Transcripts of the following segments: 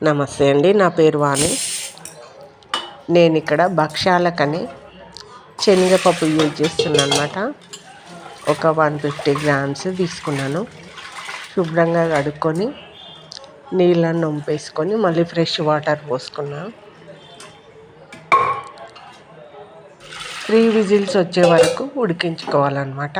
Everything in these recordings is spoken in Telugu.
నమస్తే అండి, నా పేరు వాణి. నేను ఇక్కడ భక్ష్యాలకని శనగపప్పు యూజ్ చేస్తున్నాను అన్నమాట. ఒక 150 గ్రామ్స్ తీసుకున్నాను. శుభ్రంగా కడుక్కొని నీళ్ళని వంపేసుకొని మళ్ళీ ఫ్రెష్ వాటర్ పోసుకున్నాను. 3 విజిల్స్ వచ్చే వరకు ఉడికించుకోవాలన్నమాట.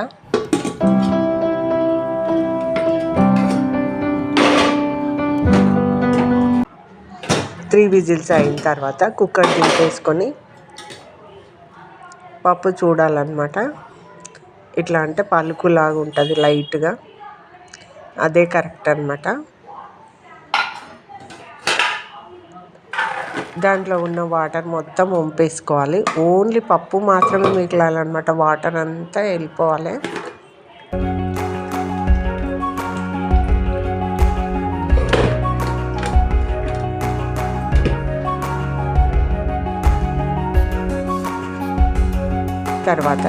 3 విజిల్స్ అయిన తర్వాత కుక్కర్ దింపేసుకొని పప్పు చూడాలన్నమాట. ఇట్లా అంటే పలుకులాగా ఉంటుంది లైట్గా, అదే కరెక్ట్ అన్నమాట. దాంట్లో ఉన్న వాటర్ మొత్తం వంపేసుకోవాలి. ఓన్లీ పప్పు మాత్రమే మిగలాలన్నమాట, వాటర్ అంతా వెళ్ళిపోవాలి. తర్వాత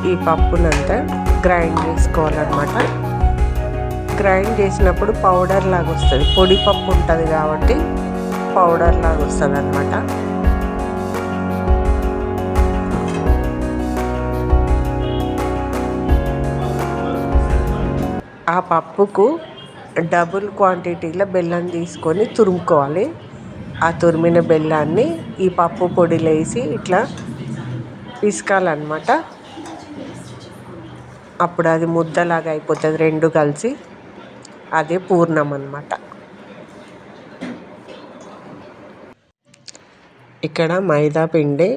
ఈ పప్పునంతా గ్రైండ్ చేసుకోవాలన్నమాట. గ్రైండ్ చేసినప్పుడు పౌడర్ లాగా వస్తుంది, పొడి పప్పు ఉంటుంది కాబట్టి పౌడర్ లాగా వస్తుంది అన్నమాట. ఆ పప్పుకు డబుల్ క్వాంటిటీలో బెల్లం తీసుకొని తురుముకోవాలి. ఆ తురిమిన బెల్లాన్ని ఈ పప్పు పొడిలో వేసి ఇట్లా పిసకాలన్నమాట. అప్పుడు అది ముద్దలాగా అయిపోతుంది రెండు కలిసి, అదే పూర్ణం అన్నమాట. ఇక్కడ మైదా పిండి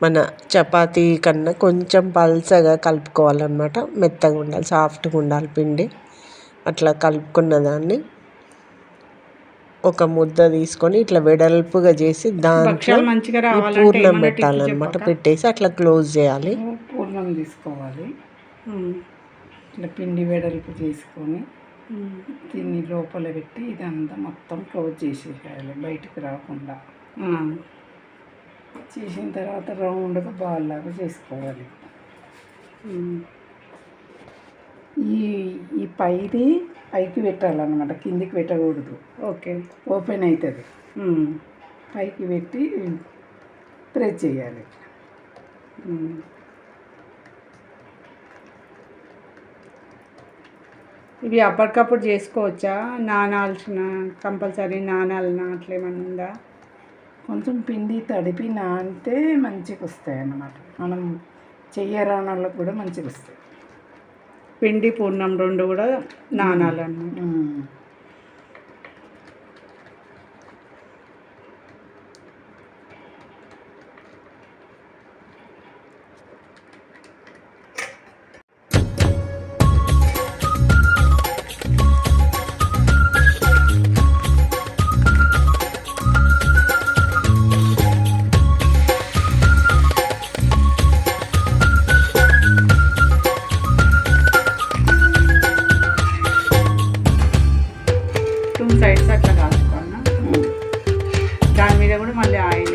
మన చపాతీ కన్నా కొంచెం పల్చగా కలుపుకోవాలన్నమాట. మెత్తగా ఉండాలి, సాఫ్ట్గా ఉండాలి పిండి. అట్లా కలుపుకున్న దాన్ని ఒక ముద్ద తీసుకొని ఇట్లా వెడల్పుగా చేసి దాంట్లో పూర్ణం పెట్టాలన్నమాట. పెట్టేసి అట్లా క్లోజ్ చేయాలి. పూర్ణం తీసుకోవాలి, ఇట్లా పిండి వెడల్పు చేసుకొని దీన్ని లోపల పెట్టి ఇదంతా మొత్తం క్లోజ్ చేసేసేయాలి, బయటకు రాకుండా. చేసిన తర్వాత రౌండ్గా బాల్ లాగా చేసుకోవాలి. ఈ పైకి పెట్టాలన్నమాట, కిందికి పెట్టకూడదు. ఓకే, ఓపెన్ అవుతుంది. పైకి పెట్టి ప్రెస్ చేయాలి. ఇవి అప్పటికప్పుడు చేసుకోవచ్చా? నానాల్సిన కంపల్సరీ నానాలన్నా అట్లేమన్నా ఉందా? కొంచెం పిండి తడిపి నానితే మంచిగా వస్తాయి అన్నమాట. మనం చెయ్యరానాళ్ళకు కూడా మంచిగా వస్తాయి. పిండి పూర్ణం రెండు కూడా నానాలన్నమాట. సైడ్స్ అట్లా కాల్చుకోవాలన్నా, దాని మీద కూడా మళ్ళీ ఆయిల్